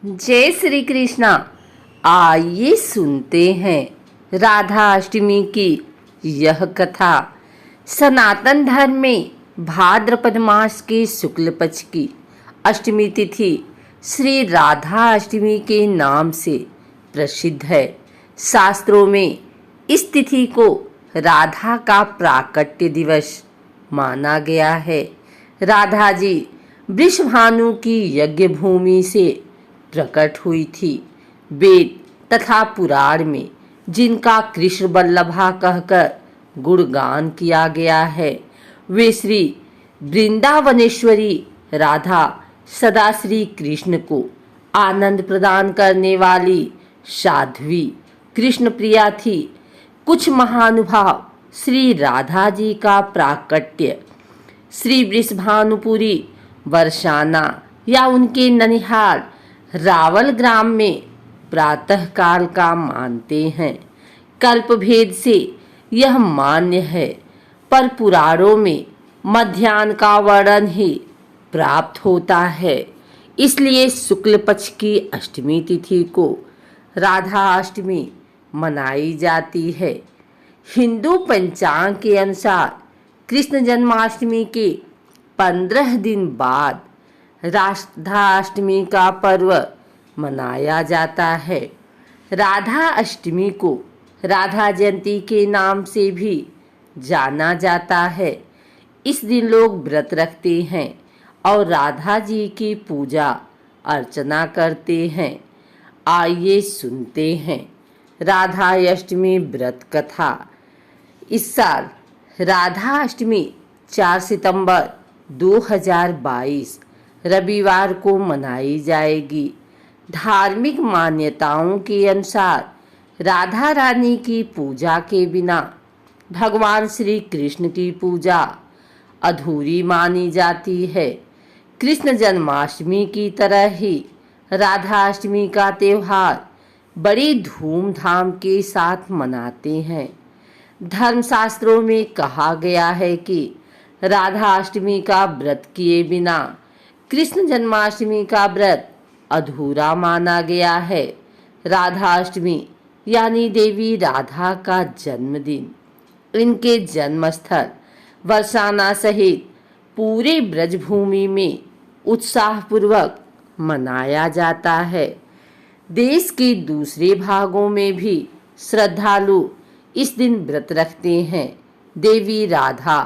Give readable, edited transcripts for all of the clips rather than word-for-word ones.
जय श्री कृष्णा। आइए सुनते हैं राधा अष्टमी की यह कथा। सनातन धर्म में भाद्रपद मास के शुक्ल पक्ष की अष्टमी तिथि श्री राधा अष्टमी के नाम से प्रसिद्ध है। शास्त्रों में इस तिथि को राधा का प्राकट्य दिवस माना गया है। राधा जी वृषभानु की यज्ञ भूमि से प्रकट हुई थी। वेद तथा पुराण में जिनका कृष्ण वल्लभा कहकर गुणगान किया गया है, वे श्री वृंदावनेश्वरी राधा सदा श्री कृष्ण को आनंद प्रदान करने वाली साध्वी कृष्ण प्रिया थी। कुछ महानुभाव श्री राधा जी का प्राकट्य श्री वृषभानुपुरी बरसाना या उनके ननिहाल रावल ग्राम में प्रातः काल का मानते हैं। कल्प भेद से यह मान्य है, पर पुराणों में मध्याह्न का वर्णन ही प्राप्त होता है। इसलिए शुक्ल पक्ष की अष्टमी तिथि को राधा अष्टमी मनाई जाती है। हिंदू पंचांग के अनुसार कृष्ण जन्माष्टमी के 15 दिन बाद राधाअष्टमी का पर्व मनाया जाता है। राधा अष्टमी को राधा जयंती के नाम से भी जाना जाता है। इस दिन लोग व्रत रखते हैं और राधा जी की पूजा अर्चना करते हैं। आइए सुनते हैं राधा अष्टमी व्रत कथा। इस साल राधा अष्टमी 4 सितंबर 2022 रविवार को मनाई जाएगी। धार्मिक मान्यताओं के अनुसार राधा रानी की पूजा के बिना भगवान श्री कृष्ण की पूजा अधूरी मानी जाती है। कृष्ण जन्माष्टमी की तरह ही राधाअष्टमी का त्यौहार बड़ी धूमधाम के साथ मनाते हैं। धर्मशास्त्रों में कहा गया है कि राधाअष्टमी का व्रत किए बिना कृष्ण जन्माष्टमी का व्रत अधूरा माना गया है। राधाअष्टमी यानी देवी राधा का जन्मदिन इनके जन्मस्थल बरसाना सहित पूरे ब्रजभूमि में उत्साहपूर्वक मनाया जाता है। देश के दूसरे भागों में भी श्रद्धालु इस दिन व्रत रखते हैं। देवी राधा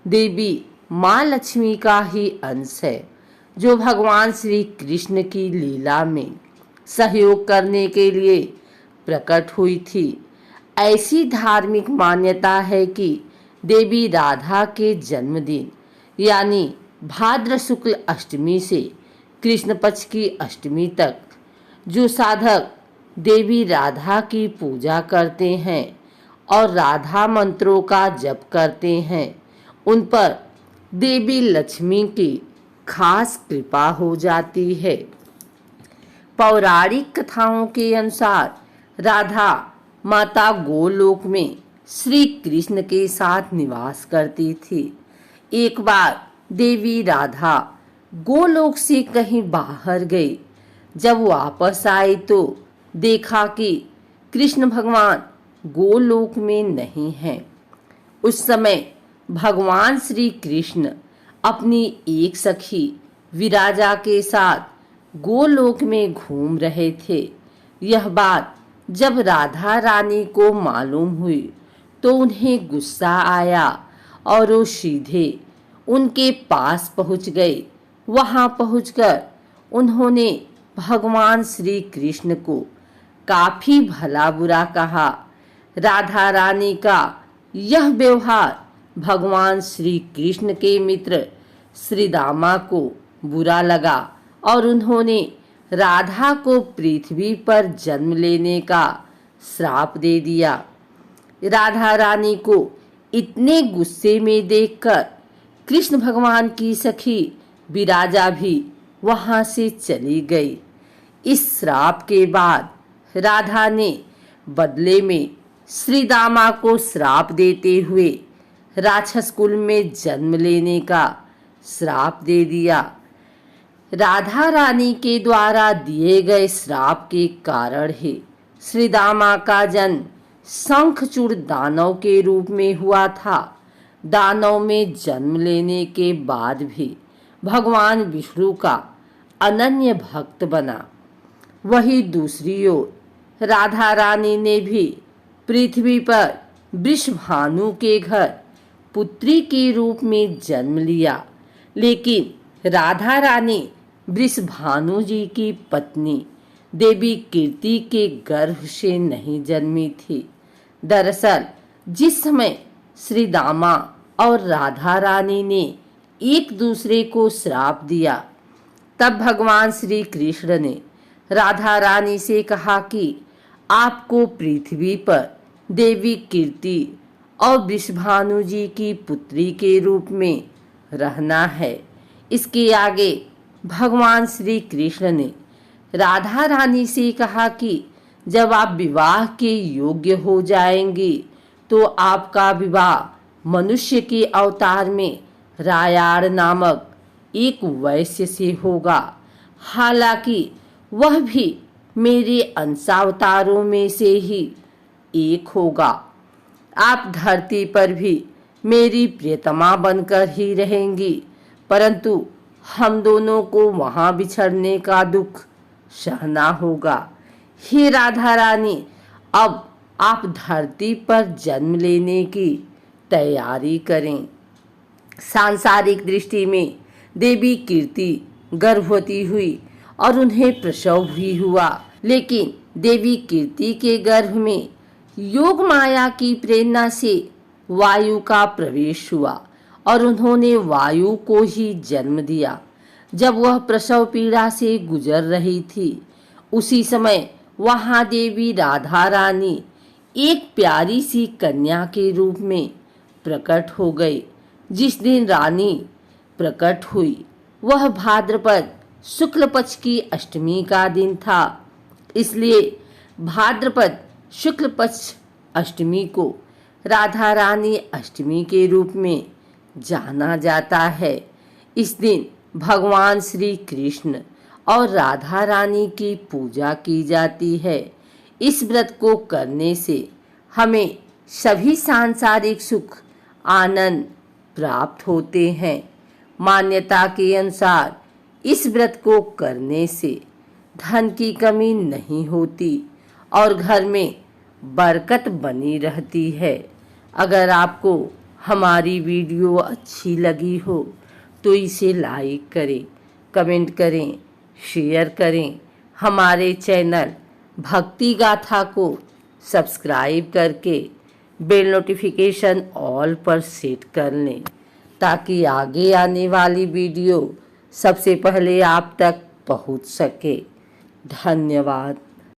देवी माँ लक्ष्मी का ही अंश है, जो भगवान श्री कृष्ण की लीला में सहयोग करने के लिए प्रकट हुई थी। ऐसी धार्मिक मान्यता है कि देवी राधा के जन्मदिन यानी भाद्र शुक्ल अष्टमी से कृष्ण पक्ष की अष्टमी तक जो साधक देवी राधा की पूजा करते हैं और राधा मंत्रों का जप करते हैं, उन पर देवी लक्ष्मी की खास कृपा हो जाती है। पौराणिक कथाओं के अनुसार राधा माता गोलोक में श्री कृष्ण के साथ निवास करती थी। एक बार देवी राधा गोलोक से कहीं बाहर गई। जब वापस आई तो देखा कि कृष्ण भगवान गोलोक में नहीं हैं। उस समय भगवान श्री कृष्ण अपनी एक सखी विराजा के साथ गोलोक में घूम रहे थे। यह बात जब राधा रानी को मालूम हुई तो उन्हें गुस्सा आया और वो सीधे उनके पास पहुंच गए। वहां पहुंचकर उन्होंने भगवान श्री कृष्ण को काफी भला बुरा कहा। राधा रानी का यह व्यवहार भगवान श्री कृष्ण के मित्र श्री दामा को बुरा लगा और उन्होंने राधा को पृथ्वी पर जन्म लेने का श्राप दे दिया। राधा रानी को इतने गुस्से में देखकर कृष्ण भगवान की सखी विराजा भी वहां से चली गई। इस श्राप के बाद राधा ने बदले में श्री दामा को श्राप देते हुए राक्षस कुल में जन्म लेने का श्राप दे दिया। राधा रानी के द्वारा दिए गए श्राप के कारण ही श्री दामा का जन्म शंखचूड़ दानव के रूप में हुआ था। दानव में जन्म लेने के बाद भी भगवान विष्णु का अनन्य भक्त बना। वही दूसरी ओर राधा रानी ने भी पृथ्वी पर वृषभानु के घर पुत्री के रूप में जन्म लिया, लेकिन राधा रानी वृषभानु जी की पत्नी देवी कीर्ति के गर्भ से नहीं जन्मी थी। दरअसल जिस समय श्री दामा और राधा रानी ने एक दूसरे को श्राप दिया, तब भगवान श्री कृष्ण ने राधा रानी से कहा कि आपको पृथ्वी पर देवी कीर्ति और वृषभानु जी की पुत्री के रूप में रहना है। इसके आगे भगवान श्री कृष्ण ने राधा रानी से कहा कि जब आप विवाह के योग्य हो जाएंगी तो आपका विवाह मनुष्य के अवतार में रायाड़ नामक एक वैश्य से होगा। हालांकि वह भी मेरे अंशावतारों में से ही एक होगा। आप धरती पर भी मेरी प्रियतमा बनकर ही रहेंगी, परंतु हम दोनों को वहां बिछड़ने का दुख सहना होगा। हे राधा रानी, अब आप धरती पर जन्म लेने की तैयारी करें। सांसारिक दृष्टि में देवी कीर्ति गर्भवती हुई और उन्हें प्रसव भी हुआ, लेकिन देवी कीर्ति के गर्भ में योग माया की प्रेरणा से वायु का प्रवेश हुआ और उन्होंने वायु को ही जन्म दिया। जब वह प्रसव पीड़ा से गुजर रही थी, उसी समय वहां देवी राधा रानी एक प्यारी सी कन्या के रूप में प्रकट हो गई। जिस दिन रानी प्रकट हुई वह भाद्रपद शुक्ल पक्ष की अष्टमी का दिन था, इसलिए भाद्रपद शुक्ल पक्ष अष्टमी को राधा रानी अष्टमी के रूप में जाना जाता है। इस दिन भगवान श्री कृष्ण और राधा रानी की पूजा की जाती है। इस व्रत को करने से हमें सभी सांसारिक सुख आनंद प्राप्त होते हैं। मान्यता के अनुसार इस व्रत को करने से धन की कमी नहीं होती और घर में बरकत बनी रहती है। अगर आपको हमारी वीडियो अच्छी लगी हो तो इसे लाइक करें, कमेंट करें, शेयर करें। हमारे चैनल भक्ति गाथा को सब्सक्राइब करके बेल नोटिफिकेशन ऑल पर सेट कर लें, ताकि आगे आने वाली वीडियो सबसे पहले आप तक पहुंच सके। धन्यवाद।